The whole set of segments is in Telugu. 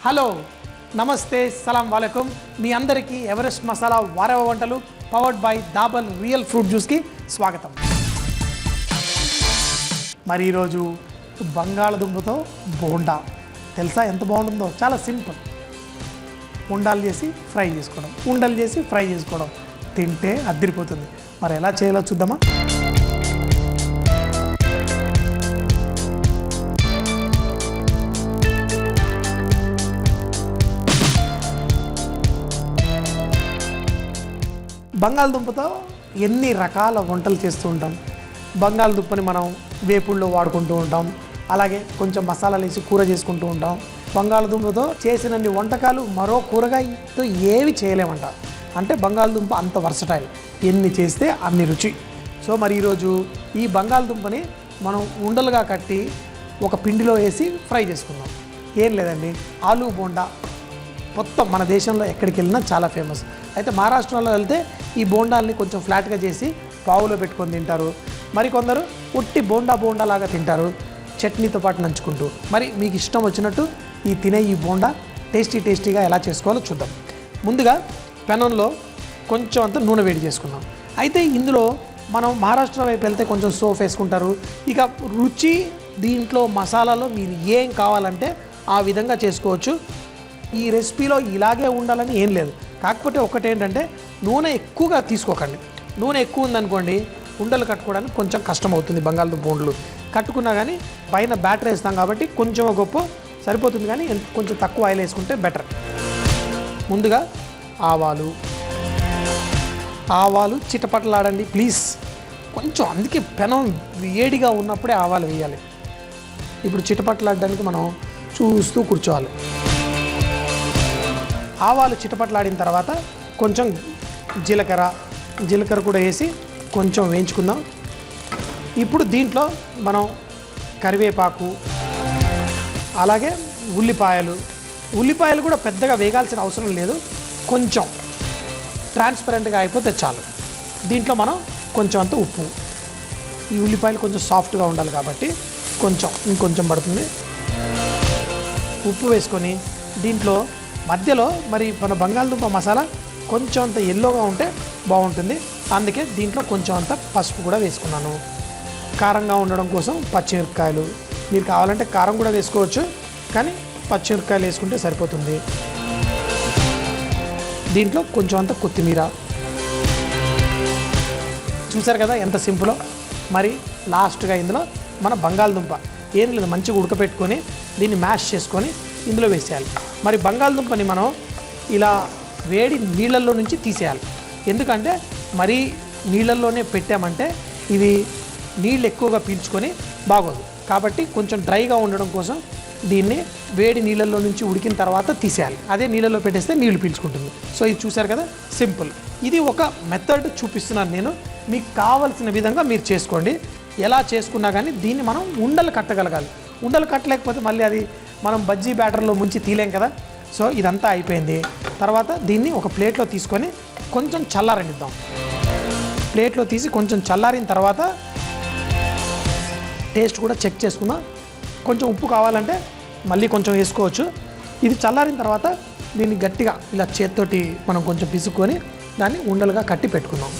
హలో నమస్తే సలాం వాలేకుమ్ మీ అందరికీ ఎవరెస్ట్ మసాలా వారవ వంటలు powered by Dabur real fruit జ్యూస్కి స్వాగతం. మరి ఈరోజు బంగాళదుంపతో బోండా తెలుసా ఎంత బాగుంటుందో. చాలా సింపుల్. ఉండలు చేసి ఫ్రై చేసుకోవడం, ఉండలు చేసి ఫ్రై చేసుకోవడం, తింటే అద్దరిపోతుంది. మరి ఎలా చేయాలో చూద్దామా. బంగాళదుంపతో ఎన్ని రకాల వంటలు చేస్తూ ఉంటాం. బంగాళదుంపని మనం వేపుల్లో వాడుకుంటూ ఉంటాం, అలాగే కొంచెం మసాలాలు వేసి కూర చేసుకుంటూ ఉంటాం. బంగాళదుంపతో చేసినన్ని వంటకాలు మరో కూరగాయతో ఏవి చేయలేమంట. అంటే బంగాళదుంప అంత వర్సటైల్, ఎన్ని చేస్తే అన్ని రుచి. సో మరి ఈరోజు ఈ బంగాళదుంపని మనం ఉండలుగా కట్టి ఒక పిండిలో వేసి ఫ్రై చేసుకుందాం. ఏం లేదండి, ఆలూ బోండా మొత్తం మన దేశంలో ఎక్కడికి వెళ్ళినా చాలా ఫేమస్. అయితే మహారాష్ట్రలో వెళ్తే ఈ బోండాల్ని కొంచెం ఫ్లాట్గా చేసి పావులో పెట్టుకొని తింటారు. మరికొందరు ఉట్టి బోండా లాగా తింటారు, చట్నీతో పాటు నంచుకుంటూ. మరి మీకు ఇష్టం వచ్చినట్టు ఈ బోండా టేస్టీగా ఎలా చేసుకోవాలో చూద్దాం. ముందుగా పెనంలో కొంచెం అంత నూనె వేడి చేసుకుందాం. అయితే ఇందులో మనం మహారాష్ట్ర వైపు వెళ్తే కొంచెం సోఫ్ వేసుకుంటారు. ఇక రుచి దీంట్లో మసాలాలో మీరు ఏం కావాలంటే ఆ విధంగా చేసుకోవచ్చు. ఈ రెసిపీలో ఇలాగే ఉండాలని ఏం లేదు. కాకపోతే ఒకటేంటంటే నూనె ఎక్కువగా తీసుకోకండి. నూనె ఎక్కువ ఉందనుకోండి ఉండలు కట్టుకోవడానికి కొంచెం కష్టం అవుతుంది. బంగాళదుంప ఉండలు కట్టుకున్నా కానీ పైన బ్యాటర్ వేస్తాం కాబట్టి కొంచెం గొప్ప సరిపోతుంది, కానీ కొంచెం తక్కువ ఆయిల్ వేసుకుంటే బెటర్. ముందుగా ఆవాలు చిటపటలాడండి ప్లీజ్. కొంచెం అందుకే పెనం వేడిగా ఉన్నప్పుడే ఆవాలు వేయాలి. ఇప్పుడు చిటపటలాడడానికి మనం చూస్తూ కూర్చోవాలి. ఆవాలు చిటపటలాడిన తర్వాత కొంచెం జీలకర్ర కూడా వేసి కొంచెం వేయించుకుందాం. ఇప్పుడు దీంట్లో మనం కరివేపాకు, అలాగే ఉల్లిపాయలు కూడా పెద్దగా వేగాల్సిన అవసరం లేదు, కొంచెం ట్రాన్స్పరెంట్గా అయిపోతే చాలు. దీంట్లో మనం కొంచెం అంత ఉప్పు, ఈ ఉల్లిపాయలు కొంచెం సాఫ్ట్గా ఉండాలి కాబట్టి ఇంకొంచెం పడుతుంది. ఉప్పు వేసుకొని దీంట్లో మధ్యలో మరి మన బంగాళదుంప మసాలా కొంచెం అంత ఎల్లోగా ఉంటే బాగుంటుంది. అందుకే దీంట్లో కొంచెం అంత పసుపు కూడా వేసుకున్నాను. కారంగా ఉండడం కోసం పచ్చిమిరపకాయలు, మీరు కావాలంటే కారం కూడా వేసుకోవచ్చు, కానీ పచ్చిమిరపకాయలు వేసుకుంటే సరిపోతుంది. దీంట్లో కొంచెం అంత కొత్తిమీర. చూసారు కదా ఎంత సింపులో. మరి లాస్ట్గా ఇందులో మన బంగాళదుంప ఏం లేదు, మంచిగా ఉడకపెట్టుకొని దీన్ని మ్యాష్ చేసుకొని ఇందులో వేసేయాలి. మరి బంగాళదుంపని మనం ఇలా వేడి నీళ్ళల్లో నుంచి తీసేయాలి. ఎందుకంటే మరీ నీళ్ళల్లోనే పెట్టామంటే ఇది నీళ్ళు ఎక్కువగా పీల్చుకొని బాగోదు. కాబట్టి కొంచెం డ్రైగా ఉండడం కోసం దీన్ని వేడి నీళ్ళల్లో నుంచి ఉడికిన తర్వాత తీసేయాలి. అదే నీళ్ళల్లో పెట్టేస్తే నీళ్లు పీల్చుకుంటుంది. సో ఇది చూసారు కదా, సింపుల్. ఇది ఒక మెథడ్ చూపిస్తున్నాను నేను, మీకు కావలసిన విధంగా మీరు చేసుకోండి. ఎలా చేసుకున్నా కానీ దీన్ని మనం ఉండలు కట్టగలగాలి. ఉండలు కట్టలేకపోతే మళ్ళీ అది మనం బజ్జీ బ్యాటర్లో ముంచి తీలేం కదా. సో ఇదంతా అయిపోయింది. తర్వాత దీన్ని ఒక ప్లేట్లో తీసుకొని కొంచెం చల్లారనిద్దాం. ప్లేట్లో తీసి కొంచెం చల్లారిన తర్వాత టేస్ట్ కూడా చెక్ చేసుకుందాం. కొంచెం ఉప్పు కావాలంటే మళ్ళీ కొంచెం వేసుకోవచ్చు. ఇది చల్లారిన తర్వాత దీన్ని గట్టిగా ఇలా చేత్తోటి మనం కొంచెం పిసుక్కొని దాన్ని ఉండలుగా కట్టి పెట్టుకుందాం.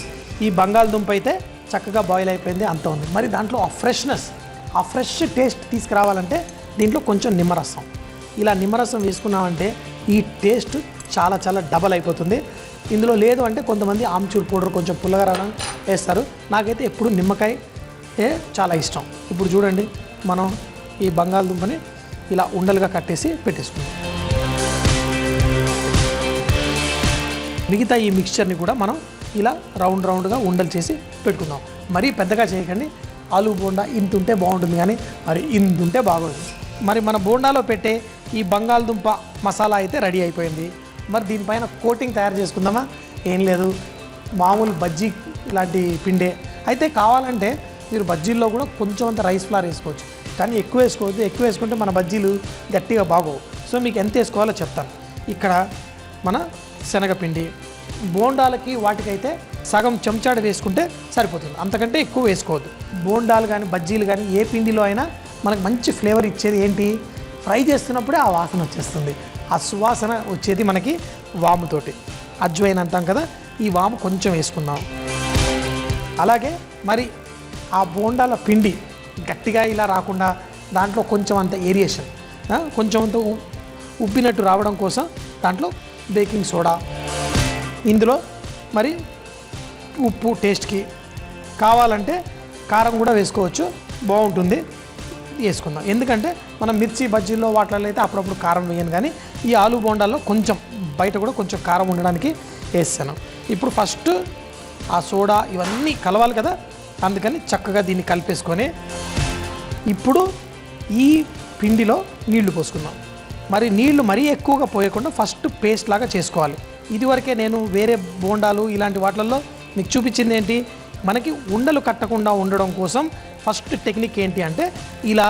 ఈ బంగాళదుంప అయితే చక్కగా బాయిల్ అయిపోయింది, అంత ఉంది. మరి దాంట్లో ఆ ఫ్రెష్ టేస్ట్ తీసుకురావాలంటే దీంట్లో కొంచెం నిమ్మరసం, ఇలా నిమ్మరసం వేసుకున్నామంటే ఈ టేస్ట్ చాలా డబల్ అయిపోతుంది. ఇందులో లేదు అంటే కొంతమంది ఆమ్చూర్ పౌడర్ కొంచెం పుల్లగా రావడం వేస్తారు. నాకైతే ఎప్పుడు నిమ్మకాయ చాలా ఇష్టం. ఇప్పుడు చూడండి, మనం ఈ బంగాళదుంపని ఇలా ఉండలుగా కట్టేసి పెట్టేసుకుందాం. మిగతా ఈ మిక్స్చర్ని కూడా మనం ఇలా రౌండ్గా ఉండలు చేసి పెట్టుకుందాం. మరీ పెద్దగా చేయకండి. ఆలూ బోండా ఇంత ఉంటే బాగుంటుంది, కానీ మరి ఇంత ఉంటే బాగోదు. మరి మన బోండాలో పెట్టే ఈ బంగాళదుంప మసాలా అయితే రెడీ అయిపోయింది. మరి దీనిపైన కోటింగ్ తయారు చేసుకుందామా. ఏం లేదు, మామూలు బజ్జీ లాంటి పిండే. అయితే కావాలంటే మీరు బజ్జీల్లో కూడా కొంచెం అంత రైస్ ఫ్లార్ వేసుకోవచ్చు, కానీ ఎక్కువ వేసుకోవద్దు. ఎక్కువ వేసుకుంటే మన బజ్జీలు గట్టిగా బాగోవు. సో మీకు ఎంత వేసుకోవాలో చెప్తాను. ఇక్కడ మన శనగపిండి, బోండాలకి వాటికైతే సగం చెంచాడు వేసుకుంటే సరిపోతుంది, అంతకంటే ఎక్కువ వేసుకోవద్దు. బోండాలు కానీ బజ్జీలు కానీ ఏ పిండిలో అయినా మనకు మంచి ఫ్లేవర్ ఇచ్చేది ఏంటి, ఫ్రై చేస్తున్నప్పుడే ఆ వాసన వచ్చేస్తుంది. ఆ సువాసన వచ్చేది మనకి వాముతోటి. అజ్వైన్ అంటాం కదా, ఈ వాము కొంచెం వేసుకుందాం. అలాగే మరి ఆ బోండాల పిండి గట్టిగా ఇలా రాకుండా దాంట్లో కొంచెం అంత ఏరియేషన్, కొంచెం అంత ఉబ్బినట్టు రావడం కోసం దాంట్లో బేకింగ్ సోడా, ఇందులో మరి ఉప్పు టేస్ట్కి, కావాలంటే కారం కూడా వేసుకోవచ్చు, బాగుంటుంది, వేసుకుందాం. ఎందుకంటే మనం మిర్చి బజ్జీల్లో వాటిల్లో అయితే అప్పుడప్పుడు కారం వేయను, కానీ ఈ ఆలు బోండాల్లో కొంచెం బయట కూడా కొంచెం కారం ఉండడానికి వేస్తాను. ఇప్పుడు ఫస్ట్ ఆ సోడా ఇవన్నీ కలవాలి కదా, అందుకని చక్కగా దీన్ని కలిపేసుకొని ఇప్పుడు ఈ పిండిలో నీళ్లు పోసుకుందాం. మరి నీళ్లు మరీ ఎక్కువగా పోయకుండా ఫస్ట్ పేస్ట్ లాగా చేసుకోవాలి. ఇదివరకే నేను వేరే బోండాలు ఇలాంటి వాటిల్లో మీకు చూపించింది ఏంటి, మనకి ఉండలు కట్టకుండా ఉండడం కోసం ఫస్ట్ టెక్నిక్ ఏంటి అంటే ఇలా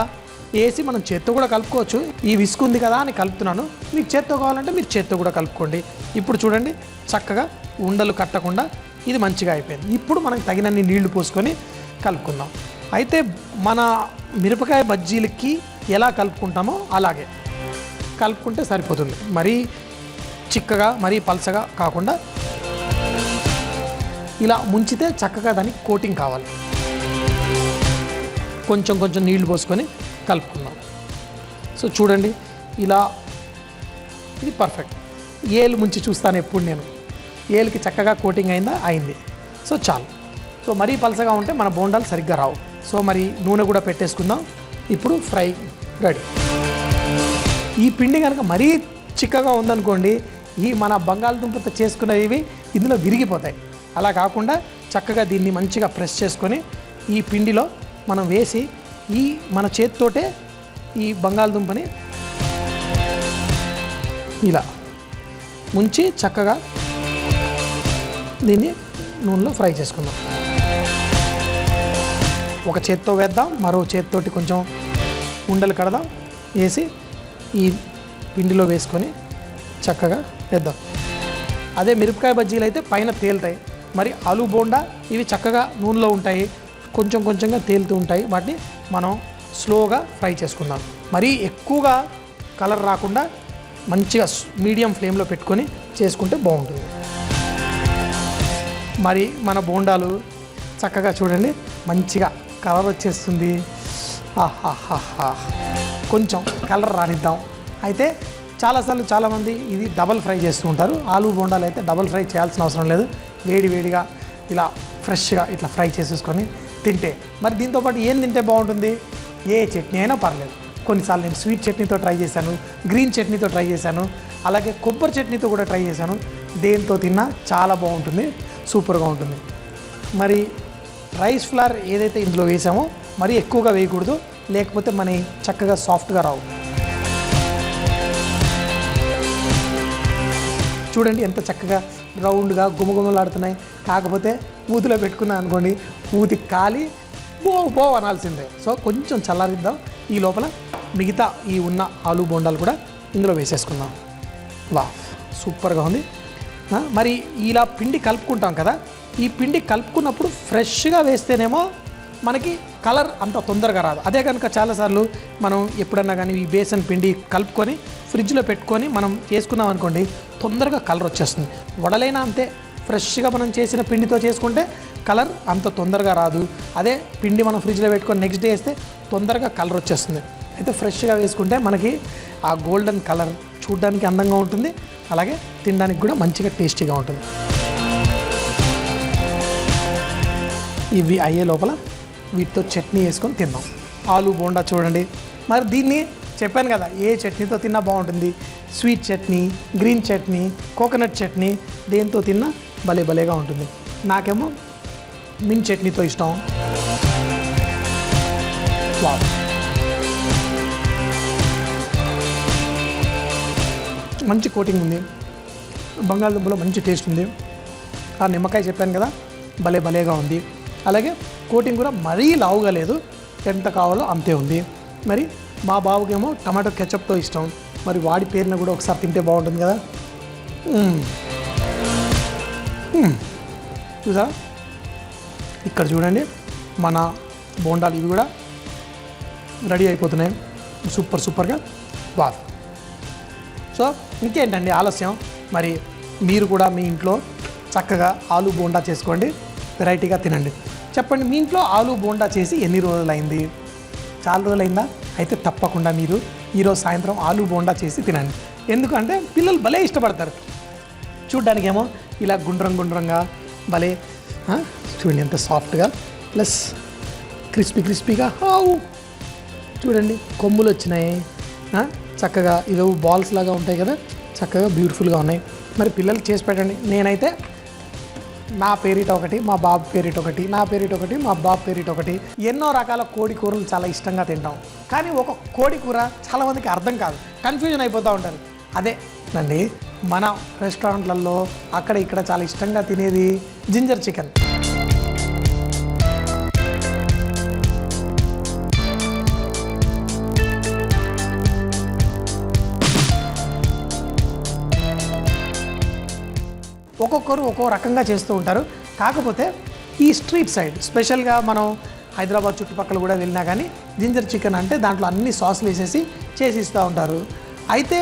వేసి మనం చేత్తో కూడా కలుపుకోవచ్చు. ఈ విస్క్ ఉంది కదా అని కలుపుతున్నాను, మీకు చేత్తో కావాలంటే మీరు చేత్తో కూడా కలుపుకోండి. ఇప్పుడు చూడండి చక్కగా ఉండలు కట్టకుండా ఇది మంచిగా అయిపోయింది. ఇప్పుడు మనకు తగినన్ని నీళ్లు పోసుకొని కలుపుకుందాం. అయితే మన మిరపకాయ బజ్జీలకి ఎలా కలుపుకుంటామో అలాగే కలుపుకుంటే సరిపోతుంది. మరీ చిక్కగా మరీ పలసగా కాకుండా ఇలా ముంచితే చక్కగా దానికి కోటింగ్ కావాలి. కొంచెం కొంచెం నీళ్లు పోసుకొని కలుపుకుందాం. సో చూడండి ఇలా ఇది పర్ఫెక్ట్. ఏలు ముంచి చూస్తాను ఎప్పుడు నేను, ఏలుకి చక్కగా కోటింగ్ అయింది. సో చాలు. సో మరీ పలసగా ఉంటే మన బోండాలు సరిగ్గా రావు. సో మరి నూనె కూడా పెట్టేసుకుందాం. ఇప్పుడు ఫ్రై రెడీ. ఈ పిండి కనుక మరీ చిక్కగా ఉందనుకోండి, ఈ మన బంగాళదుంపతో చేసుకునేవి ఇందులో విరిగిపోతాయి. అలా కాకుండా చక్కగా దీన్ని మంచిగా ప్రెస్ చేసుకొని ఈ పిండిలో మనం వేసి ఈ మన చేతితోటే ఈ బంగాళదుంపని ఇలా ముంచి చక్కగా దీన్ని నూనెలో ఫ్రై చేసుకుందాం. ఒక చేత్తో వేద్దాం, మరో చేతితోటి కొంచెం ఉండలు కడదాం, వేసి ఈ పిండిలో వేసుకొని చక్కగా వేద్దాం. అదే మిరపకాయ బజ్జీలు అయితే పైన తేలుతాయి, మరి ఆలు బోండా ఇవి చక్కగా నూనెలో ఉంటాయి, కొంచెం కొంచెంగా తేలుతూ ఉంటాయి. వాటిని మనం స్లోగా ఫ్రై చేసుకుందాం. మరీ ఎక్కువగా కలర్ రాకుండా మంచిగా మీడియం ఫ్లేమ్లో పెట్టుకొని చేసుకుంటే బాగుంటుంది. మరి మన బోండాలు చక్కగా చూడండి మంచిగా కలర్ వచ్చేస్తుంది. ఆహాహా, కొంచెం కలర్ రానిద్దాం. అయితే చాలాసార్లు చాలామంది ఇది డబల్ ఫ్రై చేస్తూ ఉంటారు. ఆలు బోండాలు అయితే డబల్ ఫ్రై చేయాల్సిన అవసరం లేదు, వేడి వేడిగా ఇలా ఫ్రెష్గా ఇట్లా ఫ్రై చేసేసుకొని తింటే. మరి దీంతోపాటు ఏం తింటే బాగుంటుంది, ఏ చట్నీ అయినా పర్లేదు. కొన్నిసార్లు నేను స్వీట్ చట్నీతో ట్రై చేశాను, గ్రీన్ చట్నీతో ట్రై చేశాను, అలాగే కొబ్బరి చట్నీతో కూడా ట్రై చేశాను. దేంతో తిన్నా చాలా బాగుంటుంది, సూపర్గా ఉంటుంది. మరి రైస్ ఫ్లవర్ ఏదైతే ఇందులో వేసామో మరీ ఎక్కువగా వేయకూడదు, లేకపోతే మన చక్కగా సాఫ్ట్గా రావు. చూడండి ఎంత చక్కగా రౌండ్గా గుమగుమలాడుతున్నాయి. కాకపోతే ఊతిలో పెట్టుకున్నా అనుకోండి, ఊతి కాలి బో అనాల్సిందే. సో కొంచెం చల్లారిద్దాం. ఈ లోపల మిగతా ఈ ఉన్న ఆలు బోండాలు కూడా ఇందులో వేసేసుకుందాం. వా సూపర్గా ఉంది. మరి ఇలా పిండి కలుపుకుంటాం కదా, ఈ పిండి కలుపుకున్నప్పుడు ఫ్రెష్గా వేస్తేనేమో మనకి కలర్ అంత తొందరగా రాదు. అదే కనుక చాలాసార్లు మనం ఎప్పుడన్నా కానీ ఈ బేసన్ పిండి కలుపుకొని ఫ్రిడ్జ్లో పెట్టుకొని మనం చేసుకున్నాం అనుకోండి, తొందరగా కలర్ వచ్చేస్తుంది. వడలైనా అంతే, ఫ్రెష్గా మనం చేసిన పిండితో చేసుకుంటే కలర్ అంత తొందరగా రాదు. అదే పిండి మనం ఫ్రిడ్జ్లో పెట్టుకొని నెక్స్ట్ డే వేస్తే తొందరగా కలర్ వచ్చేస్తుంది. అయితే ఫ్రెష్గా వేసుకుంటే మనకి ఆ గోల్డెన్ కలర్ చూడడానికి అందంగా ఉంటుంది, అలాగే తినడానికి కూడా మంచిగా టేస్టీగా ఉంటుంది. ఇవి అయ్యే లోపల వీటితో చట్నీ వేసుకొని తిందాం. ఆలు బోండా చూడండి. మరి దీన్ని చెప్పాను కదా, ఏ చట్నీతో తిన్నా బాగుంటుంది. Sweet chutney, green chutney, coconut chutney, దేంతో తిన్నా భలేగా ఉంటుంది. నాకేమో మింట్ చట్నీతో ఇష్టం. వావ్, మంచి కోటింగ్ ఉంది, బంగాళదుంపలో మంచి టేస్ట్ ఉంది. ఆ నిమ్మకాయ చెప్పాను కదా, భలేగా ఉంది. అలాగే కోటింగ్ కూడా మరీ లావుగా లేదు, ఎంత కావాలో అంతే ఉంది. మరి మా బాబుకేమో టమాటో కెచప్తో ఇష్టం. మరి వాడి పేరున కూడా ఒకసారి తింటే బాగుంటుంది కదా. చూసా, ఇక్కడ చూడండి మన బోండాలు ఇవి కూడా రెడీ అయిపోతున్నాయి సూపర్గా. వా, సో ఇంకేంటండి ఆలస్యం, మరి మీరు కూడా మీ ఇంట్లో చక్కగా ఆలు బోండా చేసుకోండి, వెరైటీగా తినండి. చెప్పండి, మీ ఇంట్లో ఆలు బోండా చేసి ఎన్ని రోజులైంది? చాలా రోజులైందా? అయితే తప్పకుండా మీరు ఈరోజు సాయంత్రం ఆలు బోండా చేసి తినండి. ఎందుకంటే పిల్లలు భలే ఇష్టపడతారు. చూడ్డానికేమో ఇలా గుండ్రంగా భలే చూడండి ఎంత సాఫ్ట్గా ప్లస్ క్రిస్పీగా చూడండి కొమ్ములు వచ్చినాయి, చక్కగా ఇదో బాల్స్ లాగా ఉంటాయి కదా, చక్కగా బ్యూటిఫుల్గా ఉన్నాయి. మరి పిల్లలు చేసి పెట్టండి. నేనైతే నా పేరిట ఒకటి, మా బాబు పేరిట ఒకటి, నా పేరిట ఒకటి, మా బాబు పేరిట ఒకటి, ఎన్నో రకాల కోడి కూరలు చాలా ఇష్టంగా తింటాం. కానీ ఒక కోడి కూర చాలామందికి అర్థం కాదు, కన్ఫ్యూజన్ అయిపోతూ ఉంటారు. అదే అండి మన రెస్టారెంట్లలో అక్కడ ఇక్కడ చాలా ఇష్టంగా తినేది జింజర్ చికెన్. ఒక్కొక్కరు ఒక్కో రకంగా చేస్తూ ఉంటారు. కాకపోతే ఈ స్ట్రీట్ సైడ్ స్పెషల్గా మనం హైదరాబాద్ చుట్టుపక్కల కూడా వెళ్ళినా కానీ జింజర్ చికెన్ అంటే దాంట్లో అన్ని సాసులు వేసేసి చేసి ఇస్తూ ఉంటారు. అయితే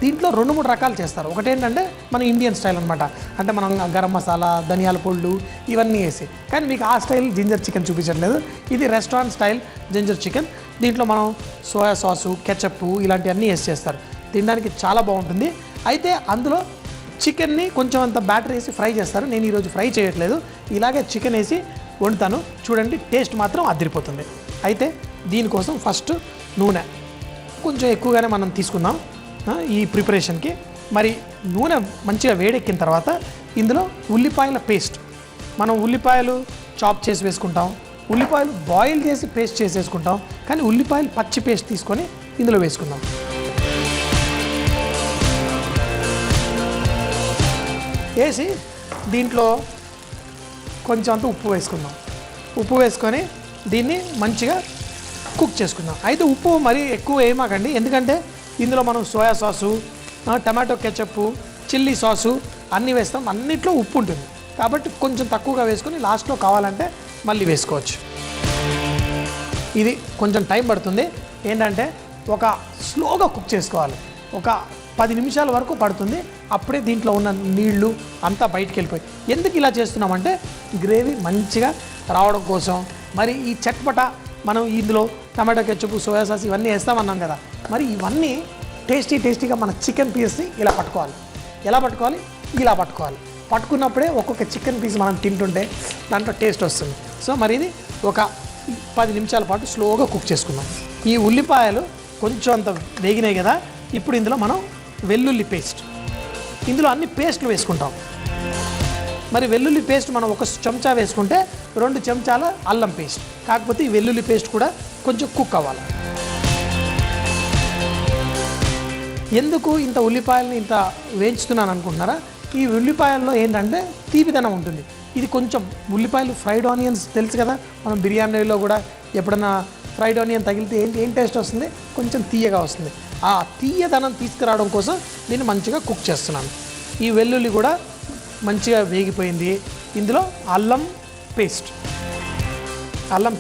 దీంట్లో 2-3 రకాలు చేస్తారు. ఒకటేంటంటే మన ఇండియన్ స్టైల్ అనమాట, అంటే మనం గరం మసాలా, ధనియాల పొళ్ళు ఇవన్నీ వేసి. కానీ మీకు ఆ స్టైల్ జింజర్ చికెన్ చూపించట్లేదు, ఇది రెస్టారెంట్ స్టైల్ జింజర్ చికెన్. దీంట్లో మనం సోయా సాసు, కెచప్ ఇలాంటివన్నీ వేసి చేస్తారు. తినడానికి చాలా బాగుంటుంది. అయితే అందులో చికెన్ని కొంచెం అంత బ్యాటర్ వేసి ఫ్రై చేస్తారు. నేను ఈరోజు ఫ్రై చేయట్లేదు, ఇలాగే చికెన్ వేసి వండుతాను. చూడండి టేస్ట్ మాత్రం అదిరిపోతుంది. అయితే దీనికోసం ఫస్ట్ నూనె కొంచెం ఎక్కువగానే మనం తీసుకుందాం ఈ ప్రిపరేషన్కి. మరి నూనె మంచిగా వేడెక్కిన తర్వాత ఇందులో ఉల్లిపాయల పేస్ట్, మనం ఉల్లిపాయలు చాప్ చేసి వేసుకుంటాం, ఉల్లిపాయలు బాయిల్ చేసి పేస్ట్ చేసేసుకుంటాం. కానీ ఉల్లిపాయలు పచ్చి పేస్ట్ తీసుకొని ఇందులో వేసుకుందాం. వేసి దీంట్లో కొంచెం అంత ఉప్పు వేసుకుందాం. ఉప్పు వేసుకొని దీన్ని మంచిగా కుక్ చేసుకుందాం. అయితే ఉప్పు మరీ ఎక్కువ వేయమాకండి, ఎందుకంటే ఇందులో మనం soya sauce, tomato ketchup, chilli sauce అన్నీ వేస్తాం. అన్నిట్లో ఉప్పు ఉంటుంది కాబట్టి కొంచెం తక్కువగా వేసుకొని లాస్ట్లో కావాలంటే మళ్ళీ వేసుకోవచ్చు. ఇది కొంచెం టైం పడుతుంది. ఏంటంటే ఒక స్లోగా కుక్ చేసుకోవాలి, ఒక 10 నిమిషాల వరకు పడుతుంది. అప్పుడే దీంట్లో ఉన్న నీళ్లు అంతా బయటికి వెళ్ళిపోయి. ఎందుకు ఇలా చేస్తున్నామంటే గ్రేవీ మంచిగా రావడం కోసం. మరి ఈ చట్పట మనం ఇందులో టమాటో కెచప్, సోయా సాస్ ఇవన్నీ వేస్తామన్నాం కదా, మరి ఇవన్నీ టేస్టీగా మన చికెన్ పీస్ని ఇలా పట్టుకోవాలి. ఎలా పట్టుకోవాలి? ఇలా పట్టుకోవాలి. పట్టుకున్నప్పుడే ఒక్కొక్క చికెన్ పీస్ మనం తింటుంటే దాంట్లో టేస్ట్ వస్తుంది. సో మరి ఇది ఒక 10 నిమిషాల పాటు స్లోగా కుక్ చేసుకుందాం. ఈ ఉల్లిపాయలు కొంచెం అంత వేగినాయి కదా, ఇప్పుడు ఇందులో మనం వెల్లుల్లి పేస్ట్, ఇందులో అన్ని పేస్ట్లు వేసుకుంటాం. మరి వెల్లుల్లి పేస్ట్ మనం 1 చెంచా వేసుకుంటే 2 చెంచాల అల్లం పేస్ట్. కాకపోతే ఈ వెల్లుల్లి పేస్ట్ కూడా కొంచెం కుక్ అవ్వాలి. ఎందుకు ఇంత ఉల్లిపాయలని ఇంత వేయించుతున్నాను అనుకుంటున్నారా? ఈ ఉల్లిపాయల్లో ఏంటంటే తీపిదనం ఉంటుంది. ఇది కొంచెం ఉల్లిపాయలు ఫ్రైడ్ ఆనియన్స్ తెలుసు కదా, మనం బిర్యానీలో కూడా ఎప్పుడన్నా ఫ్రైడ్ ఆనియన్ తగిలితే ఏం టేస్ట్ వస్తుంది? కొంచెం తీయగా వస్తుంది. ఆ తీయదనం తీసుకురావడం కోసం నేను మంచిగా కుక్ చేస్తున్నాను. ఈ వెల్లుల్లి కూడా మంచిగా వేగిపోయింది. ఇందులో అల్లం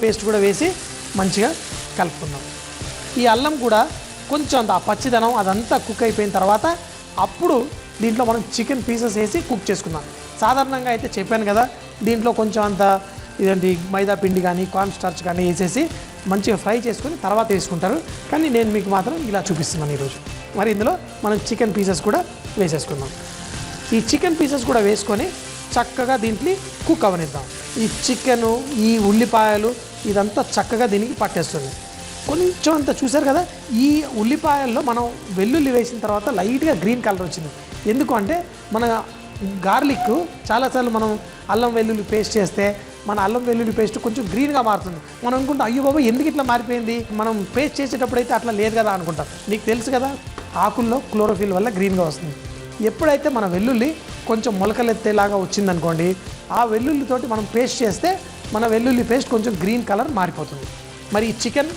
పేస్ట్ కూడా వేసి మంచిగా కలుపుకుందాం. ఈ అల్లం కూడా కొంచెం అంత ఆ పచ్చిదనం అదంతా కుక్ అయిపోయిన తర్వాత అప్పుడు దీంట్లో మనం చికెన్ పీసెస్ వేసి కుక్ చేసుకుందాం. సాధారణంగా అయితే చెప్పాను కదా, దీంట్లో కొంచెం అంత ఇదేంటి మైదా పిండి కానీ కార్న్ స్టార్చ్ కానీ వేసేసి మంచిగా ఫ్రై చేసుకొని తర్వాత వేసుకుంటారు. కానీ నేను మీకు మాత్రం ఇలా చూపిస్తున్నాను ఈరోజు. మరి ఇందులో మనం చికెన్ పీసెస్ కూడా వేసేసుకుందాం. ఈ చికెన్ పీసెస్ కూడా వేసుకొని చక్కగా దీంట్లో కుక్ అవనిద్దాం. ఈ చికెను, ఈ ఉల్లిపాయలు ఇదంతా చక్కగా దీనికి పట్టేస్తుంది. కొంచెం అంత చూసారు కదా, ఈ ఉల్లిపాయల్లో మనం వెల్లుల్లి వేసిన తర్వాత లైట్గా గ్రీన్ కలర్ వచ్చింది. ఎందుకు అంటే మన గార్లిక్ చాలాసార్లు మనం అల్లం వెల్లుల్లి పేస్ట్ చేస్తే మన అల్లం వెల్లుల్లి పేస్ట్ కొంచెం గ్రీన్గా మారుతుంది. మనం అనుకుంటాం అయ్యో బాబా ఎందుకు ఇట్లా మారిపోయింది, మనం పేస్ట్ చేసేటప్పుడు అయితే అట్లా లేదు కదా అనుకుంటాం. మీకు తెలుసు కదా, ఆకుల్లో క్లోరోఫిల్ వల్ల గ్రీన్గా వస్తుంది. ఎప్పుడైతే మన వెల్లుల్లి కొంచెం మొలకలెత్తేలాగా వచ్చిందనుకోండి, ఆ వెల్లుల్లితోటి మనం పేస్ట్ చేస్తే మన వెల్లుల్లి పేస్ట్ కొంచెం గ్రీన్ కలర్ మారిపోతుంది. మరి ఈ చికెన్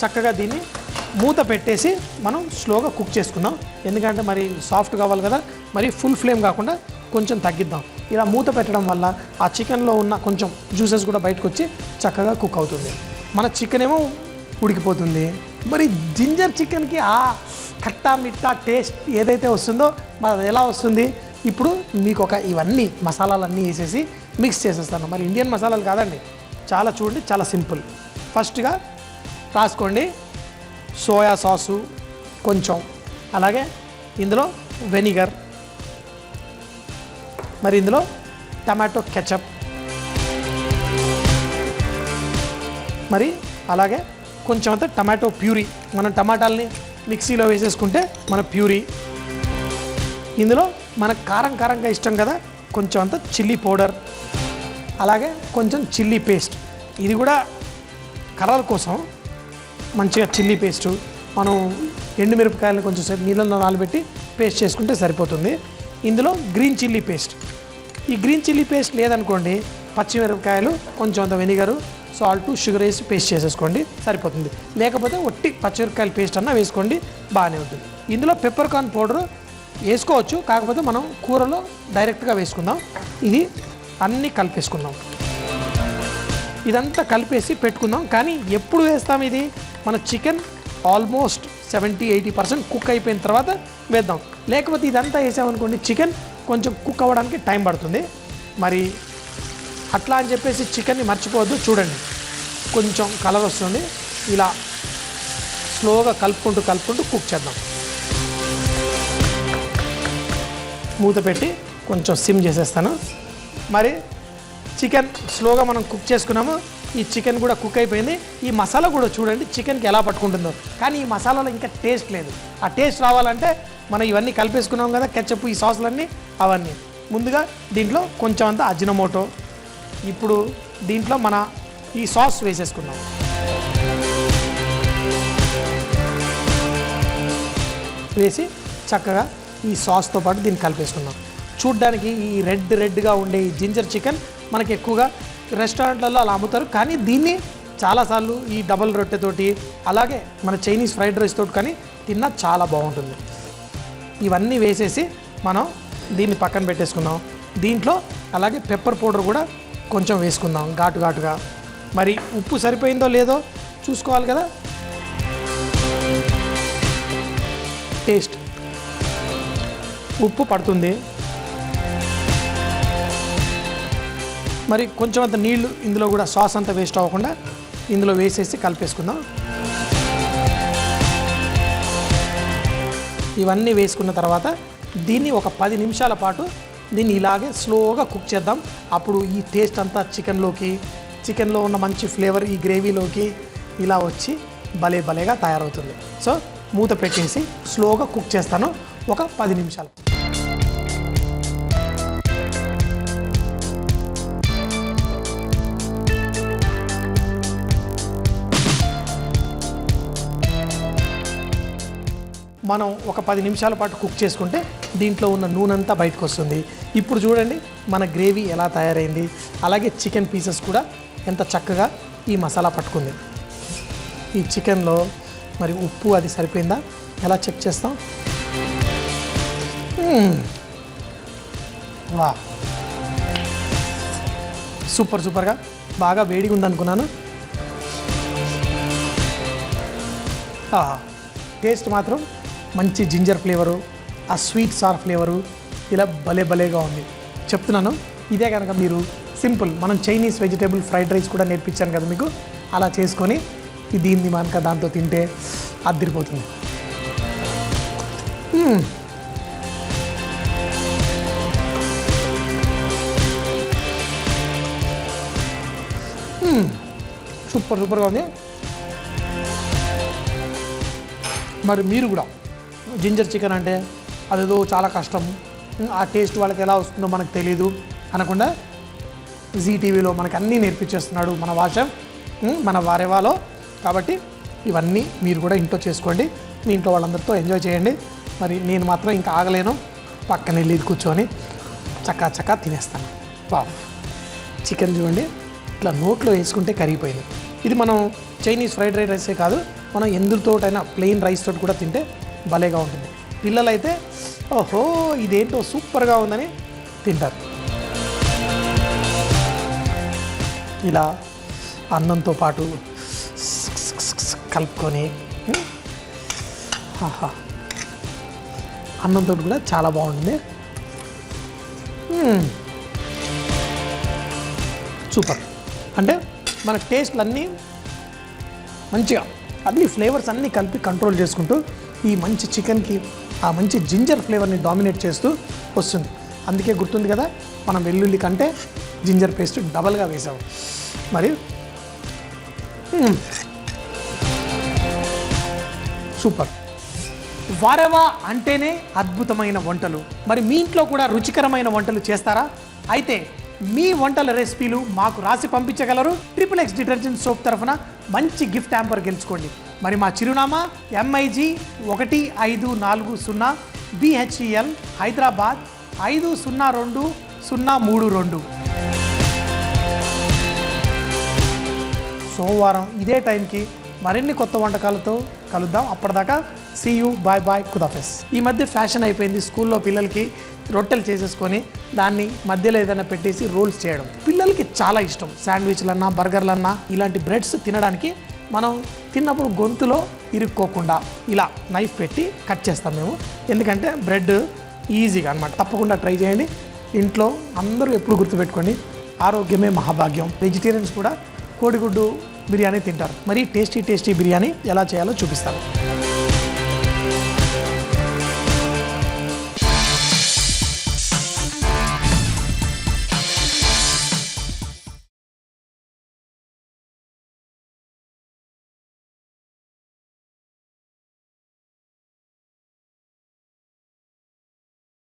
చక్కగా దీన్ని మూత పెట్టేసి మనం స్లోగా కుక్ చేసుకుందాం. ఎందుకంటే మరి సాఫ్ట్ కావాలి కదా, మరి ఫుల్ ఫ్లేమ్ కాకుండా కొంచెం తగ్గిద్దాం. ఇలా మూత పెట్టడం వల్ల ఆ చికెన్లో ఉన్న కొంచెం జ్యూసెస్ కూడా బయటకు వచ్చి చక్కగా కుక్ అవుతుంది. మన చికెన్ ఏమో ఉడికిపోతుంది. మరి జింజర్ చికెన్కి ఖట్టా మిట్టా టేస్ట్ ఏదైతే వస్తుందో మరి అది ఎలా వస్తుంది? ఇప్పుడు మీకు ఇవన్నీ మసాలాలన్నీ వేసేసి మిక్స్ చేసేస్తాను. మరి ఇండియన్ మసాలాలు కాదండి, చాలా చూడండి, చాలా సింపుల్. ఫస్ట్గా రాసుకోండి సోయా సాసు కొంచెం, అలాగే ఇందులో వెనిగర్, మరి ఇందులో టమాటో కెచప్, మరి అలాగే కొంచెం అంతా టమాటో ప్యూరీ. మనం టమాటాలని మిక్సీలో వేసేసుకుంటే మన ప్యూరీ. ఇందులో మనకు కారంగా ఇష్టం కదా, కొంచెం అంత చిల్లీ పౌడర్, అలాగే కొంచెం చిల్లీ పేస్ట్. ఇది కూడా కలర్ కోసం మంచిగా చిల్లీ పేస్టు మనం ఎండుమిరపకాయలను కొంచెం సేపు నీళ్ళలో నానబెట్టి పేస్ట్ చేసుకుంటే సరిపోతుంది. ఇందులో గ్రీన్ చిల్లీ పేస్ట్. ఈ గ్రీన్ చిల్లీ పేస్ట్ లేదనుకోండి, పచ్చిమిరపకాయలు, కొంచెం అంత వెనిగరు, సాల్ట్, షుగర్ వేసి పేస్ట్ చేసేసుకోండి, సరిపోతుంది. లేకపోతే ఒట్టి పచ్చిమిరపకాయల పేస్ట్ అన్నా వేసుకోండి, బాగానే ఉంటుంది. ఇందులో పెప్పర్ కార్న్ పౌడర్ వేసుకోవచ్చు, కాకపోతే మనం కూరలో డైరెక్ట్గా వేసుకుందాం. ఇది అన్నీ కలిపేసుకుందాం. ఇదంతా కలిపేసి పెట్టుకుందాం. కానీ ఎప్పుడు వేస్తాం ఇది? మన చికెన్ ఆల్మోస్ట్ 70-80% కుక్ అయిపోయిన తర్వాత వేద్దాం. లేకపోతే ఇదంతా వేసామనుకోండి, చికెన్ కొంచెం కుక్ అవ్వడానికి టైం పడుతుంది. మరి అట్లా అని చెప్పేసి చికెన్ని మర్చిపోవద్దు. చూడండి, కొంచెం కలర్ వస్తుంది. ఇలా స్లోగా కలుపుకుంటూ కుక్ చేద్దాం. మూత పెట్టి కొంచెం సిమ్ చేసేస్తాను. మరి చికెన్ స్లోగా మనం కుక్ చేసుకున్నాము. ఈ చికెన్ కూడా కుక్ అయిపోయింది. ఈ మసాలా కూడా చూడండి చికెన్కి ఎలా పట్టుకుంటుందో. కానీ ఈ మసాలాలో ఇంకా టేస్ట్ లేదు. ఆ టేస్ట్ రావాలంటే మనం ఇవన్నీ కలిపేసుకున్నాం కదా, కెచప్, ఈ సాసులన్నీ, అవన్నీ ముందుగా దీంట్లో కొంచెం అంత అజినమోటో. ఇప్పుడు దీంట్లో మన ఈ సాస్ వేసేసుకున్నాం. వేసి చక్కగా ఈ సాస్తో పాటు దీన్ని కలిపేసుకున్నాం. చూడ్డానికి ఈ రెడ్గా ఉండే ఈ జింజర్ చికెన్ మనకి ఎక్కువగా రెస్టారెంట్లలో అలా అమ్ముతారు. కానీ దీన్ని చాలాసార్లు ఈ డబల్ రొట్టెతోటి, అలాగే మన చైనీస్ ఫ్రైడ్ రైస్ తోటి కానీ తిన్నా చాలా బాగుంటుంది. ఇవన్నీ వేసేసి మనం దీన్ని పక్కన పెట్టేసుకుందాం. దీంట్లో అలాగే పెప్పర్ పౌడర్ కూడా కొంచెం వేసుకుందాం, ఘాటుగా. మరి ఉప్పు సరిపోయిందో లేదో చూసుకోవాలి కదా. టేస్ట్ ఉప్పు పడుతుంది. మరి కొంచెం అంత నీళ్లు ఇందులో కూడా, సాస్ అంతా వేస్ట్ అవ్వకుండా ఇందులో వేసేసి కలిపేసుకుందాం. ఇవన్నీ వేసుకున్న తర్వాత దీన్ని ఒక 10 నిమిషాల పాటు దీన్ని ఇలాగే స్లోగా కుక్ చేద్దాం. అప్పుడు ఈ టేస్ట్ అంతా చికెన్లో ఉన్న మంచి ఫ్లేవర్ ఈ గ్రేవీలోకి ఇలా వచ్చి భలేగా తయారవుతుంది. సో మూత పెట్టేసి స్లోగా కుక్ చేస్తాను ఒక 10 నిమిషాలు. మనం ఒక 10 నిమిషాల పాటు కుక్ చేసుకుంటే దీంట్లో ఉన్న నూనెంతా బయటకు వస్తుంది. ఇప్పుడు చూడండి మన గ్రేవీ ఎలా తయారైంది. అలాగే చికెన్ పీసెస్ కూడా ఎంత చక్కగా ఈ మసాలా పట్టుకుంది. ఈ చికెన్లో మరి ఉప్పు అది సరిపోయిందా ఎలా చెక్ చేస్తాం? వా, సూపర్గా బాగా వేడిగా ఉందనుకున్నాను. టేస్ట్ మాత్రం మంచి జింజర్ ఫ్లేవరు, ఆ స్వీట్ సార్ ఫ్లేవరు ఇలా భలేగా ఉంది. చెప్తున్నాను, ఇదే కనుక మీరు సింపుల్ మనం చైనీస్ వెజిటేబుల్ ఫ్రైడ్ రైస్ కూడా నేర్పించాను కదా మీకు, అలా చేసుకొని దీన్ని మనక దాంతో తింటే అదిరిపోతుంది. సూపర్గా ఉంది. మరి మీరు కూడా జింజర్ చికెన్ అంటే అదేదో చాలా కష్టం, ఆ టేస్ట్ వాళ్ళకి ఎలా వస్తుందో మనకు తెలీదు అనకుండా జీటీవీలో మనకు అన్నీ నేర్పించేస్తున్నాడు మన భాష, మన వారేవాలో. కాబట్టి ఇవన్నీ మీరు కూడా ఇంట్లో చేసుకోండి, మీ ఇంట్లో వాళ్ళందరితో ఎంజాయ్ చేయండి. మరి నేను మాత్రం ఇంకా ఆగలేను, పక్కన వెళ్ళి కూర్చొని చక్కా తినేస్తాను. బావ్, చికెన్ చూడండి ఇట్లా నోట్లో వేసుకుంటే కరిగిపోయింది. ఇది మనం చైనీస్ ఫ్రైడ్ రైసే కాదు, మనం ఎందుతోటైనా ప్లెయిన్ రైస్ తోటి కూడా తింటే భలేగా ఉంటుంది. పిల్లలైతే ఓహో ఇదేంటో సూపర్గా ఉందని తింటారు. ఇలా అన్నంతో పాటు కలుపుకొని అన్నంతో కూడా చాలా బాగుంటుంది. సూపర్. అంటే మన టేస్ట్లు అన్నీ మంచిగా అన్ని ఫ్లేవర్స్ అన్నీ కలిపి కంట్రోల్ చేసుకుంటూ ఈ మంచి చికెన్కి ఆ మంచి జింజర్ ఫ్లేవర్ని డామినేట్ చేస్తూ వస్తుంది. అందుకే గుర్తుంది కదా, మనం వెల్లుల్లి కంటే జింజర్ పేస్ట్ డబల్గా వేసాము. మరి సూపర్. వారెవా అంటేనే అద్భుతమైన వంటలు. మరి మీ ఇంట్లో కూడా రుచికరమైన వంటలు చేస్తారా? అయితే మీ వంటల రెసిపీలు మాకు రాసి పంపించగలరు. XXX డిటర్జెంట్ సోప్ తరఫున మంచి గిఫ్ట్ హ్యాంపర్ గెలుచుకోండి. మరి మా చిరునామా MIG 1540 BHEL హైదరాబాద్ 502032. సోమవారం ఇదే టైంకి మరిన్ని కొత్త వంటకాలతో కలుద్దాం. అప్పటిదాకా సీ యూ, బాయ్ బాయ్, ఖుదాఫిజ్. ఈ మధ్య ఫ్యాషన్ అయిపోయింది స్కూల్లో పిల్లలకి రొట్టెలు చేసేసుకొని దాన్ని మధ్యలో ఏదైనా పెట్టేసి రోల్స్ చేయడం. పిల్లలకి చాలా ఇష్టం. శాండ్విచ్లన్నా బర్గర్లన్నా ఇలాంటి బ్రెడ్స్ తినడానికి మనం తిన్నప్పుడు గొంతులో ఇరుక్కోకుండా ఇలా నైఫ్ పెట్టి కట్ చేస్తాం మేము. ఎందుకంటే బ్రెడ్ ఈజీగా అన్నమాట. తప్పకుండా ట్రై చేయండి. ఇంట్లో అందరూ ఎప్పుడు గుర్తుపెట్టుకోండి, ఆరోగ్యమే మహాభాగ్యం. వెజిటేరియన్స్ కూడా కోడిగుడ్డు బిర్యానీ తింటారు. మరి టేస్టీ బిర్యానీ ఎలా చేయాలో చూపిస్తాను.